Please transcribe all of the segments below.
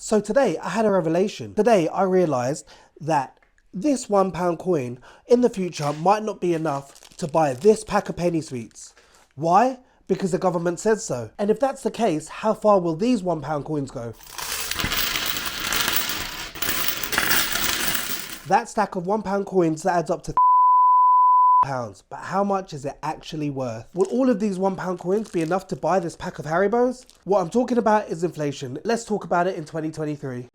So today I had a revelation. Today I realized that this £1 coin in the future might not be enough to buy this pack of penny sweets. Why? Because the government says so. And if that's the case, how far will these £1 coins go? That stack of £1 coins that adds up to pounds, but how much is it actually worth? Will all of these £1 coins be enough to buy this pack of Haribos? What I'm talking about is inflation. Let's talk about it in 2023.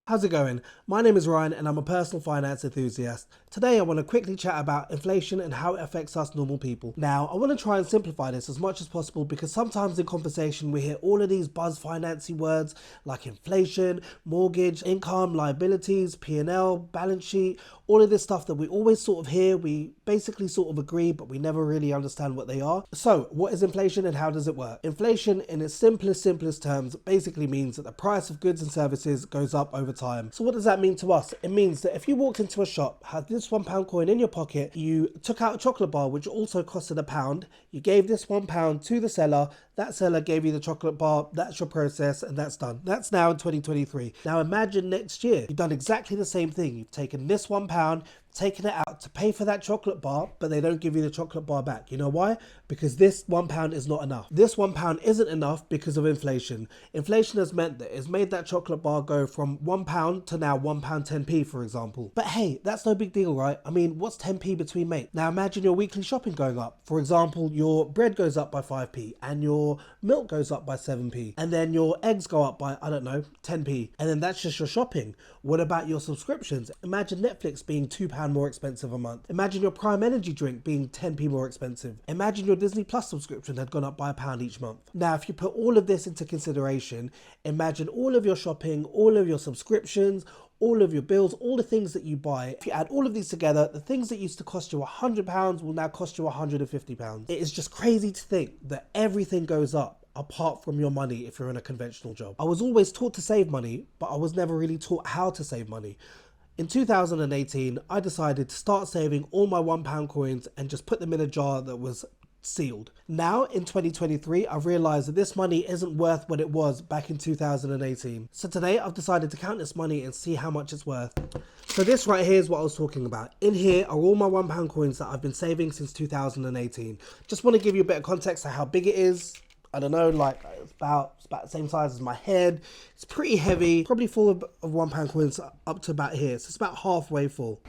How's it going? My name is Ryan and I'm a personal finance enthusiast. Today I want to quickly chat about inflation and how it affects us normal people. Now, I want to try and simplify this as much as possible because sometimes in conversation we hear all of these buzz financy words like inflation, mortgage, income, liabilities, P&L, balance sheet, all of this stuff that we always sort of hear, we basically sort of agree, but we never really understand what they are. So what is inflation and how does it work? Inflation in its simplest terms basically means that the price of goods and services goes up over time. So what does that mean to us? It means that if you walked into a shop, had this £1 coin in your pocket, you took out a chocolate bar which also costed £1, you gave this £1 to the seller, that seller gave you the chocolate bar, that's your process and that's done. That's now in 2023. Now imagine next year, you've done exactly the same thing. You've taken this £1, taken it out to pay for that chocolate bar, but they don't give you the chocolate bar back. You know why? Because this £1 is not enough. This £1 isn't enough because of inflation. Inflation has meant that it's made that chocolate bar go from £1 to now £1 10p, for example. But hey, that's no big deal, right? I mean, what's 10p between mates? Now imagine your weekly shopping going up. For example, your bread goes up by 5p and your milk goes up by 7p. And then your eggs go up by, I don't know, 10p. And then that's just your shopping. What about your subscriptions? Imagine Netflix being £2 more expensive a month. Imagine your Prime Energy drink being 10p more expensive. Imagine your Disney Plus subscription had gone up by £1 each month. Now, if you put all of this into consideration, imagine all of your shopping, all of your subscriptions, all of your bills, all the things that you buy. If you add all of these together, the things that used to cost you £100 will now cost you £150. It is just crazy to think that everything goes up apart from your money if you're in a conventional job. I was always taught to save money, but I was never really taught how to save money. In 2018, I decided to start saving all my £1 coins and just put them in a jar that was sealed. Now in 2023, I've realized that this money isn't worth what it was back in 2018. So today I've decided to count this money and see how much it's worth. So this right here is what I was talking about. In here are all my £1 coins that I've been saving since 2018. Just want to give you a bit of context of how big it is. I don't know, like it's about the same size as my head. It's pretty heavy, probably full of £1 coins up to about here. So it's about halfway full.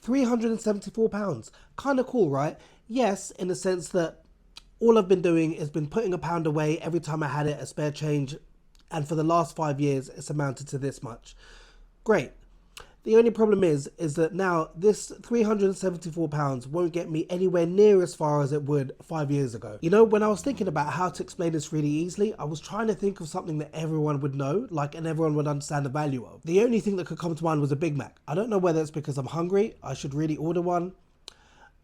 374 pounds. Kind of cool, right? Yes, in the sense that all I've been doing is been putting £1 away every time I had it, a spare change, and for the last 5 years it's amounted to this much. Great. The only problem is that now this £374 won't get me anywhere near as far as it would 5 years ago. You know, when I was thinking about how to explain this really easily, I was trying to think of something that everyone would know, like, and everyone would understand the value of. The only thing that could come to mind was a Big Mac. I don't know whether it's because I'm hungry, I should really order one,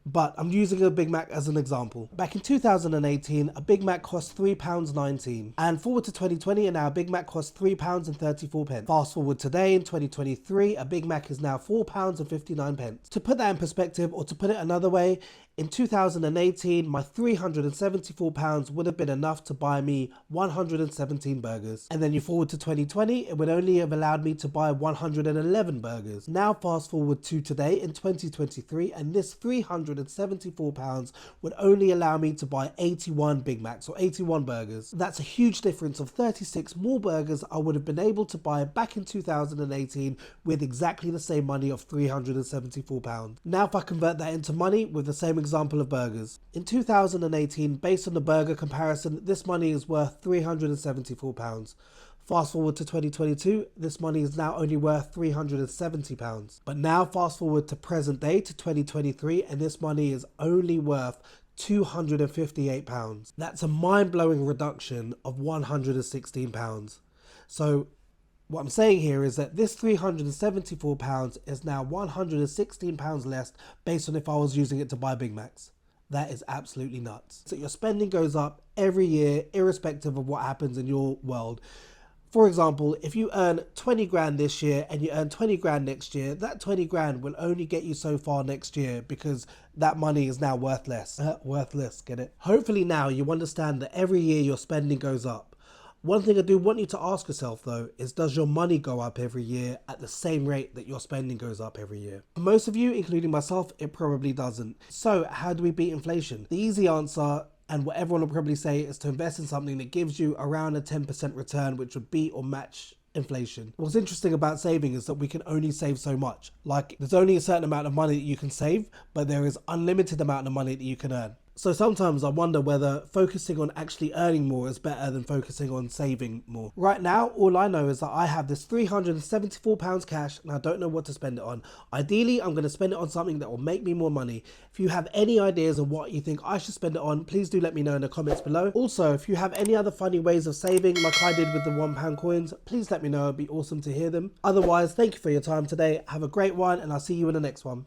but I'm using a Big Mac as an example. Back in 2018, a Big Mac cost £3.19. And forward to 2020, and now a Big Mac costs £3.34. Fast forward today in 2023, a Big Mac is now £4.59. To put that in perspective, or to put it another way, in 2018, my £374 would have been enough to buy me 117 burgers. And then you forward to 2020, it would only have allowed me to buy 111 burgers. Now fast forward to today in 2023, and this £374 would only allow me to buy 81 Big Macs or 81 burgers. That's a huge difference of 36 more burgers I would have been able to buy back in 2018 with exactly the same money of £374. Now if I convert that into money with the same example of burgers. In 2018, based on the burger comparison, this money is worth £374. Fast forward to 2022, this money is now only worth £370. But now fast forward to present day to 2023, and this money is only worth £258. That's a mind-blowing reduction of £116. So what I'm saying here is that this £374 is now £116 less based on if I was using it to buy Big Macs. That is absolutely nuts. So your spending goes up every year, irrespective of what happens in your world. For example, if you earn 20 grand this year and you earn 20 grand next year, that 20 grand will only get you so far next year because that money is now worthless. Worthless, get it? Hopefully now you understand that every year your spending goes up. One thing I do want you to ask yourself though is, does your money go up every year at the same rate that your spending goes up every year? For most of you, including myself, it probably doesn't. So how do we beat inflation? The easy answer, and what everyone will probably say, is to invest in something that gives you around a 10% return, which would beat or match inflation. What's interesting about saving is that we can only save so much. Like, there's only a certain amount of money that you can save, but there is unlimited amount of money that you can earn. So sometimes I wonder whether focusing on actually earning more is better than focusing on saving more. Right now, all I know is that I have this £374 cash and I don't know what to spend it on. Ideally, I'm going to spend it on something that will make me more money. If you have any ideas of what you think I should spend it on, please do let me know in the comments below. Also, if you have any other funny ways of saving like I did with the £1 coins, please let me know. It'd be awesome to hear them. Otherwise, thank you for your time today. Have a great one and I'll see you in the next one.